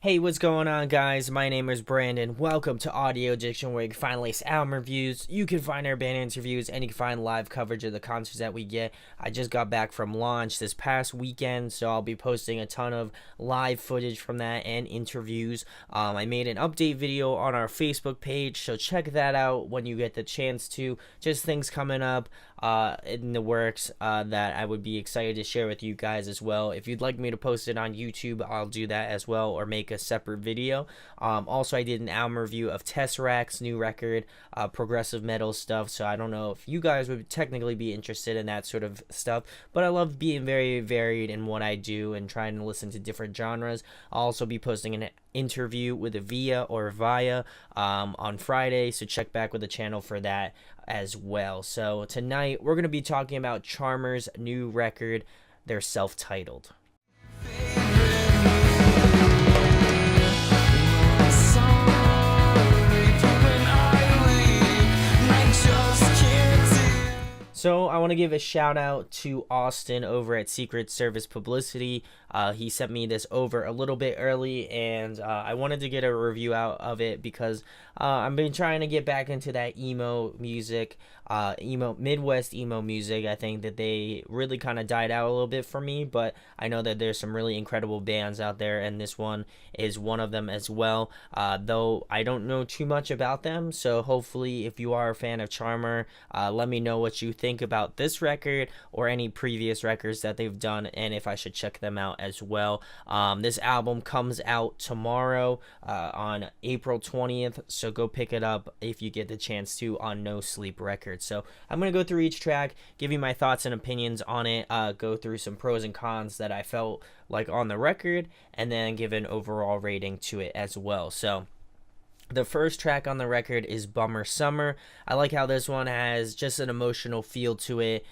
Hey, what's going on, guys? My name is Brandon. Welcome to Audio Addiction, where you can find latest album reviews, you can find our band interviews, and you can find live coverage of the concerts that we get. I just got back from launch this past weekend, so I'll be posting a ton of live footage from that and interviews. I made an update video on our Facebook page, so check that out when you get the chance to. Just things coming up in the works that I would be excited to share with you guys as well. If you'd like me to post it on YouTube, I'll do that as well, or make a separate video. Also, I did an album review of Tesseract's new record, progressive metal stuff, so I don't know if you guys would technically be interested in that sort of stuff, but I love being very varied in what I do and trying to listen to different genres. I'll also be posting an interview with a Via on Friday, so check back with the channel for that as well. So tonight we're going to be talking about Charmer's new record, their self-titled. So I want to give a shout out to Austin over at Secret Service Publicity. He sent me this over a little bit early, and I wanted to get a review out of it because I've been trying to get back into that emo music, Midwest emo music. I think that they really kind of died out a little bit for me, but I know that there's some really incredible bands out there, and this one is one of them as well. Though I don't know too much about them, so hopefully if you are a fan of Charmer, let me know what you think about this record or any previous records that they've done, and if I should check them out as well. This album comes out tomorrow on April 20th, so go pick it up if you get the chance to on No Sleep Records. So I'm going to go through each track, give you my thoughts and opinions on it, go through some pros and cons that I felt like on the record, and then give an overall rating to it as well. So the first track on the record is Bummer Summer. I like how this one has just an emotional feel to it.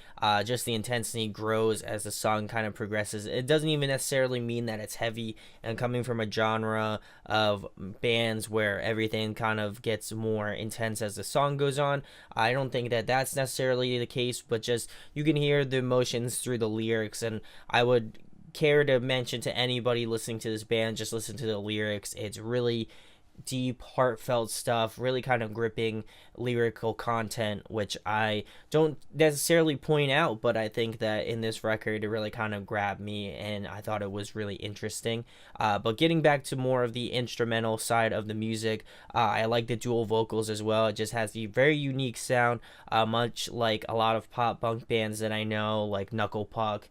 Just the intensity grows as the song kind of progresses. It doesn't even necessarily mean that it's heavy, and coming from a genre of bands where everything kind of gets more intense as the song goes on, I don't think that that's necessarily the case, but just you can hear the emotions through the lyrics, and I would care to mention to anybody listening to this band, just listen to the lyrics. It's really deep, heartfelt stuff, really kind of gripping lyrical content, which I don't necessarily point out, but I think that in this record it really kind of grabbed me and I thought it was really interesting. But getting back to more of the instrumental side of the music, I like the dual vocals as well. It just has the very unique sound, much like a lot of pop punk bands that I know, like Knuckle Puck,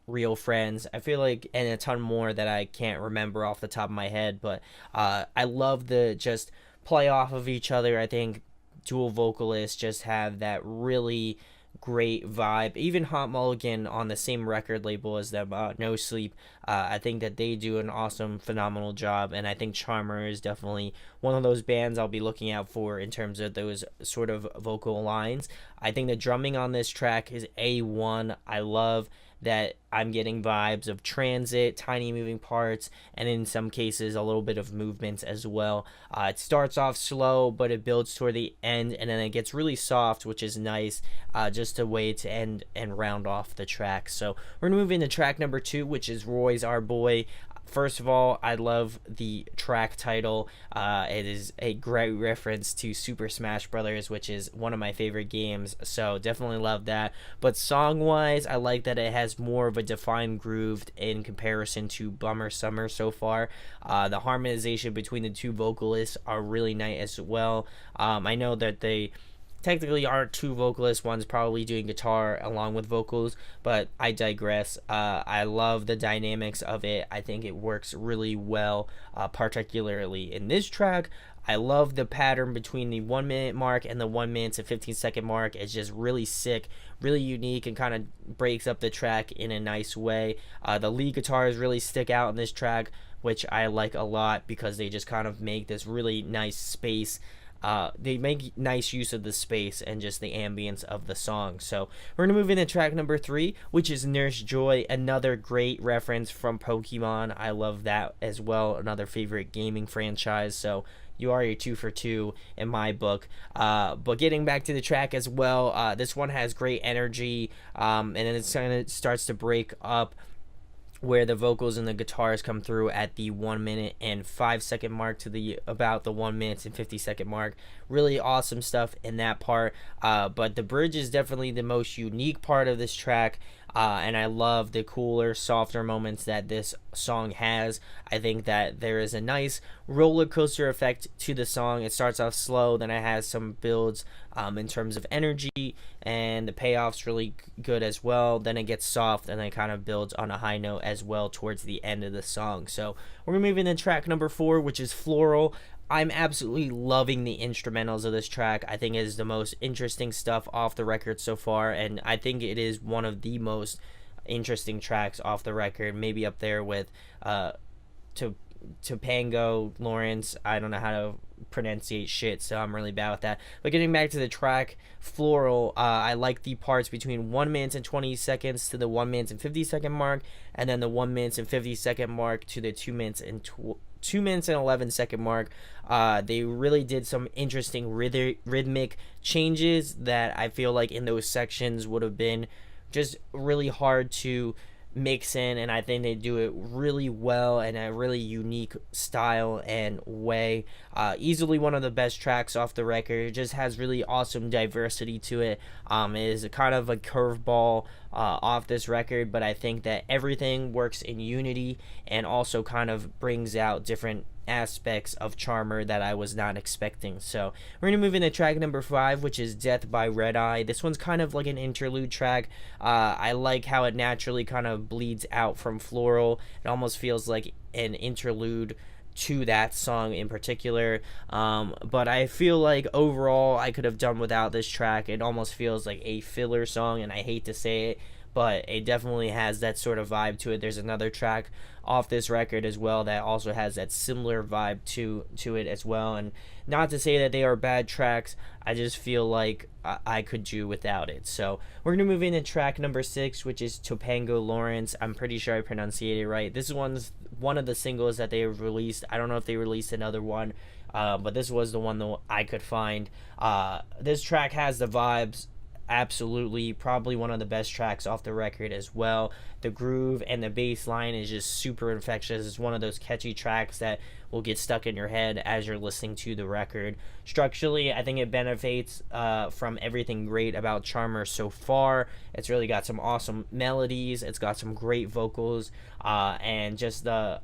Real Friends, I feel like, and a ton more that I can't remember off the top of my head, but I love the just play off of each other. I think dual vocalists just have that really great vibe. Even Hot Mulligan on the same record label as them, No Sleep, I think that they do an awesome, phenomenal job, and I think Charmer is definitely one of those bands I'll be looking out for in terms of those sort of vocal lines. I think the drumming on this track is A1. I love that I'm getting vibes of transit, tiny moving parts, and in some cases a little bit of movements as well. It starts off slow, but it builds toward the end, and then it gets really soft, which is nice, just a way to end and round off the track. So we're going to move into track number 2, which is Roy's Our Boy. First of all, I love the track title. It is a great reference to Super Smash Brothers, which is one of my favorite games, so definitely love that. But song-wise, I like that it has more of a defined groove in comparison to Bummer Summer so far. The harmonization between the two vocalists are really nice as well. I know that they technically aren't two vocalists, one's probably doing guitar along with vocals, but I digress. I love the dynamics of it. I think it works really well, particularly in this track. I love the pattern between the 1 minute mark and the 1 minute to 15-second mark. It's just really sick, really unique, and kind of breaks up the track in a nice way. The lead guitars really stick out in this track, which I like a lot because they just kind of make this really nice space. They make nice use of the space and just the ambience of the song. So we're going to move into track number 3, which is Nurse Joy, another great reference from Pokemon. I love that as well, another favorite gaming franchise. So you are your 2 for 2 in my book. But getting back to the track as well, this one has great energy, and then it kind of starts to break up where the vocals and the guitars come through at the 1 minute and 5 second mark to the about the 1 minute and 50 second mark. Really awesome stuff in that part. But the bridge is definitely the most unique part of this track. And I love the cooler, softer moments that this song has. I think that there is a nice roller coaster effect to the song. It starts off slow, then it has some builds in terms of energy, and the payoff's really good as well. Then it gets soft, and then it kind of builds on a high note as well towards the end of the song. So we're gonna move into track number 4, which is Floral. I'm absolutely loving the instrumentals of this track. I think it is the most interesting stuff off the record so far, and I think it is one of the most interesting tracks off the record, maybe up there with Topanga, Lawrence. I don't know how to pronunciate shit, so I'm really bad with that. But getting back to the track, Floral, I like the parts between 1 minute and 20 seconds to the 1 minute and 50 second mark, and then the 1 minute and 50 second mark to the 2 minutes and 11 second mark. They really did some interesting rhythmic changes that I feel like in those sections would have been just really hard to mix in, and I think they do it really well in a really unique style and way. Easily one of the best tracks off the record. It just has really awesome diversity to it. It is a kind of a curveball off this record, but I think that everything works in unity and also kind of brings out different aspects of Charmer that I was not expecting. So we're gonna move into track number 5, which is Death by Red Eye. This one's kind of like an interlude track. I like how it naturally kind of bleeds out from Floral. It almost feels like an interlude to that song in particular, but I feel like overall I could have done without this track. It almost feels like a filler song, and I hate to say it, but it definitely has that sort of vibe to it. There's another track off this record as well that also has that similar vibe to it as well. And not to say that they are bad tracks, I just feel like I could do without it. So we're gonna move into track number 6, which is Topanga Lawrence. I'm pretty sure I pronounced it right. This is one of the singles that they have released. I don't know if they released another one, but this was the one that I could find. This track has the vibes. Absolutely, probably one of the best tracks off the record as well. The groove and the bass line is just super infectious. It's one of those catchy tracks that will get stuck in your head as you're listening to the record. Structurally, I think it benefits from everything great about Charmer so far. It's really got some awesome melodies. It's got some great vocals, and just the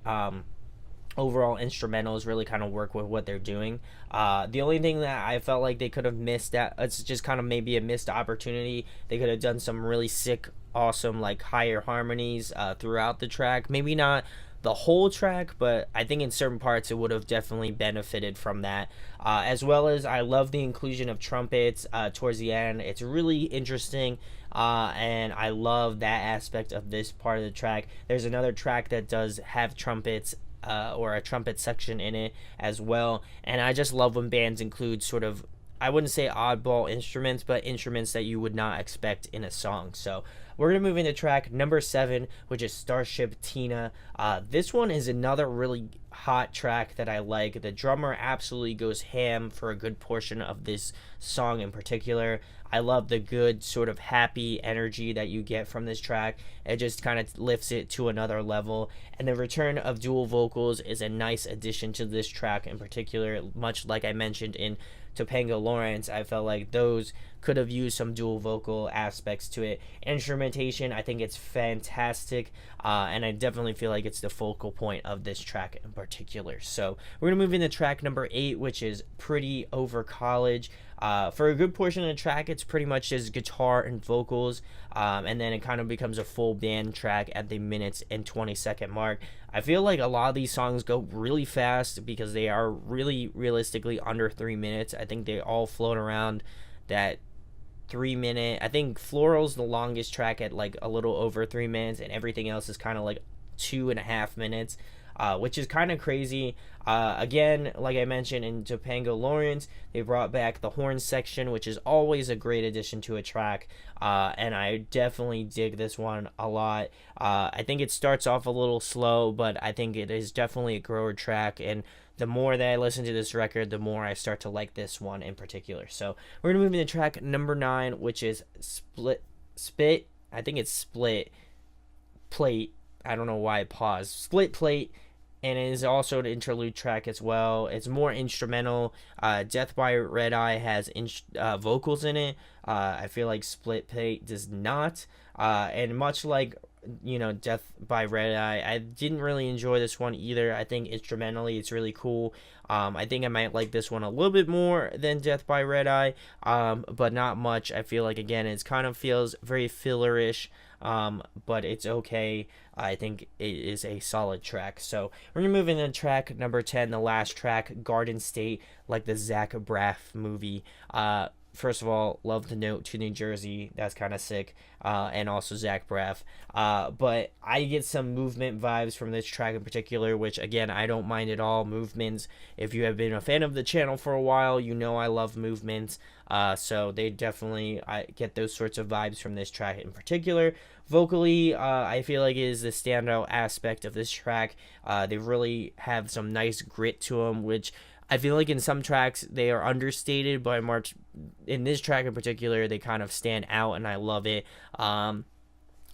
overall instrumentals really kind of work with what they're doing. The only thing that I felt like they could have missed, that it's just kind of maybe a missed opportunity. They could have done some really sick, awesome, like higher harmonies throughout the track. Maybe not the whole track, but I think in certain parts it would have definitely benefited from that. As well as I love the inclusion of trumpets towards the end. It's really interesting. And I love that aspect of this part of the track. There's another track that does have trumpets, or a trumpet section in it as well, and I just love when bands include sort of, I wouldn't say oddball instruments, but instruments that you would not expect in a song. So we're going to move into track number 7, which is Starship Tina. This one is another really hot track that I like. The drummer absolutely goes ham for a good portion of this song in particular. I love the good sort of happy energy that you get from this track. It just kind of lifts it to another level. And the return of dual vocals is a nice addition to this track in particular. Much like I mentioned in Topanga Lawrence, I felt like those could have used some dual vocal aspects to it. Instrumentation, I think it's fantastic, and I definitely feel like it's the focal point of this track in particular. So we're going to move into track number 8, which is Pretty Over College. For a good portion of the track, it's pretty much just guitar and vocals, and then it kind of becomes a full band track at the minutes and 20-second mark. I feel like a lot of these songs go really fast because they are really realistically under 3 minutes. I think they all float around that 3 minute. I think Floral's the longest track at like a little over 3 minutes, and everything else is kind of like 2.5 minutes. Which is kind of crazy. Again, like I mentioned in Topanga Lawrence, they brought back the horn section, which is always a great addition to a track, and I definitely dig this one a lot. I think it starts off a little slow, but I think it is definitely a grower track, and the more that I listen to this record, the more I start to like this one in particular. So we're going to move into track number 9, which is Split. I think it's Split Plate. I don't know why I paused. Split Plate, and it is also an interlude track as well. It's more instrumental. Death by Red Eye has vocals in it. I feel like Split Plate does not. And much like, Death by Red Eye, I didn't really enjoy this one either. I think instrumentally it's really cool. I think I might like this one a little bit more than Death by Red Eye, but not much. I feel like, again, it kind of feels very fillerish, but it's okay. I think it is a solid track. So we're gonna move into track number 10, the last track, Garden State, like the Zach Braff movie. First of all, love the note to New Jersey. That's kind of sick. And also Zach Braff. But I get some movement vibes from this track in particular, which, again, I don't mind at all. Movements, if you have been a fan of the channel for a while, you know I love movements. So they definitely, I get those sorts of vibes from this track in particular. Vocally, I feel like it is the standout aspect of this track. They really have some nice grit to them, which I feel like in some tracks they are understated, but in this track in particular, they kind of stand out, and I love it.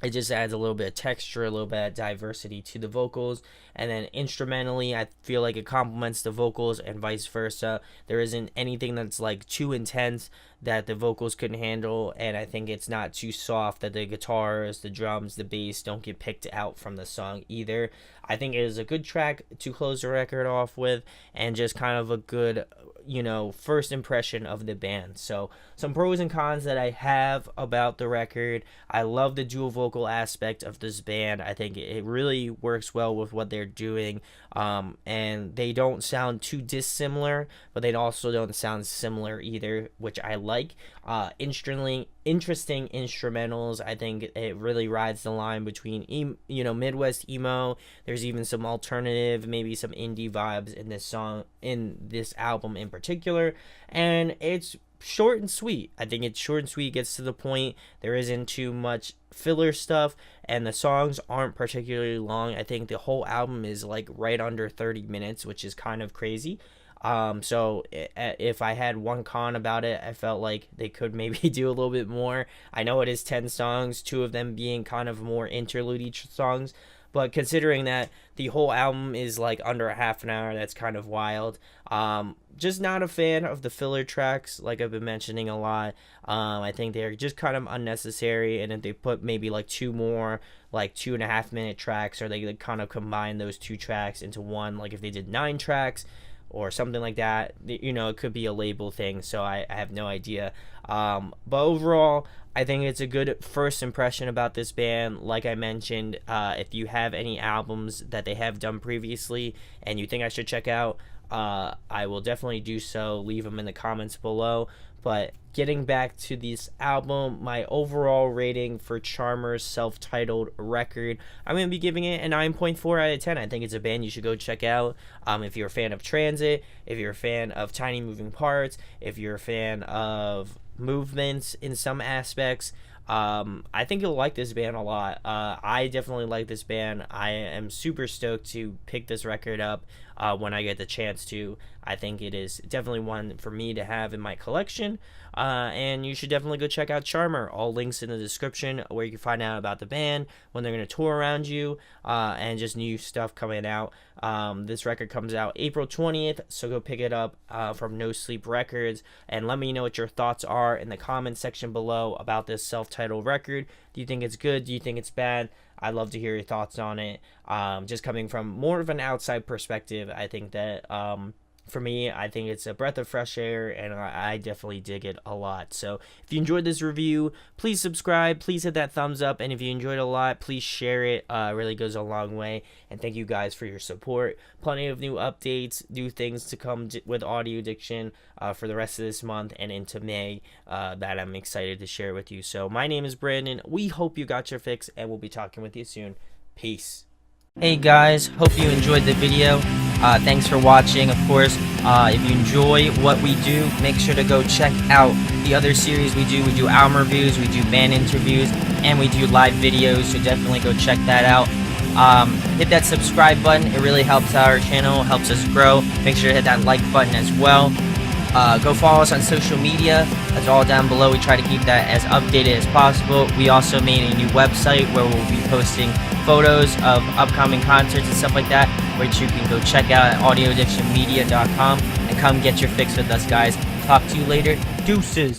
It just adds a little bit of texture, a little bit of diversity to the vocals. And then instrumentally, I feel like it complements the vocals and vice versa. There isn't anything that's like too intense that the vocals couldn't handle, and I think it's not too soft that the guitars, the drums, the bass don't get picked out from the song either. I think it is a good track to close the record off with, and just kind of a good, first impression of the band. So some pros and cons that I have about the record. I love the dual vocal aspect of this band. I think it really works well with what they're doing, and they don't sound too dissimilar, but they also don't sound similar either, which I like. Interesting instrumentals. I think it really rides the line between Midwest emo. There's even some alternative, maybe some indie vibes in this song, in this album in particular, and it's short and sweet. I think it's short and sweet, gets to the point. There isn't too much filler stuff, and the songs aren't particularly long. I think the whole album is like right under 30 minutes, which is kind of crazy. So if I had one con about it, I felt like they could maybe do a little bit more. I know it is 10 songs, 2 of them being kind of more interlude songs, but considering that the whole album is like under a half an hour, that's kind of wild. Just not a fan of the filler tracks, like I've been mentioning a lot. I think they're just kind of unnecessary, and if they put maybe like 2 more like 2.5-minute tracks, or they kind of combine those 2 tracks into one, like if they did 9 tracks or something like that, it could be a label thing, so I have no idea. But overall, I think it's a good first impression about this band. Like I mentioned, if you have any albums that they have done previously and you think I should check out, I will definitely do so. Leave them in the comments below. But getting back to this album, my overall rating for Charmer's self-titled record, I'm going to be giving it a 9.4 out of 10. I think it's a band you should go check out. If you're a fan of Transit, if you're a fan of tiny moving parts, if you're a fan of movements in some aspects, I think you'll like this band a lot. I definitely like this band. I am super stoked to pick this record up when I get the chance to. I think it is definitely one for me to have in my collection, and you should definitely go check out Charmer. All links in the description where you can find out about the band, when they're going to tour around you, and just new stuff coming out. This record comes out April 20th, so go pick it up from No Sleep Records, and let me know what your thoughts are in the comment section below about this self-titled record. Do you think it's good? Do you think it's bad? I'd love to hear your thoughts on it. Just coming from more of an outside perspective, I think that for me, I think it's a breath of fresh air, and I definitely dig it a lot. So if you enjoyed this review, please subscribe, please hit that thumbs up, and if you enjoyed it a lot, please share it. It really goes a long way, and thank you guys for your support. Plenty of new updates, new things to come with Audio Addiction for the rest of this month and into May that I'm excited to share with you. So my name is Brandon. We hope you got your fix, and we'll be talking with you soon. Peace. Hey guys, hope you enjoyed the video. Thanks for watching. Of course, if you enjoy what we do, make sure to go check out the other series we do. We do album reviews, we do band interviews, and we do live videos, so definitely go check that out. Hit that subscribe button. It really helps our channel, helps us grow. Make sure to hit that like button as well. Go follow us on social media. That's all down below. We try to keep that as updated as possible. We also made a new website where we'll be posting photos of upcoming concerts and stuff like that, which you can go check out at audioaddictionmedia.com and come get your fix with us, guys. Talk to you later. Deuces.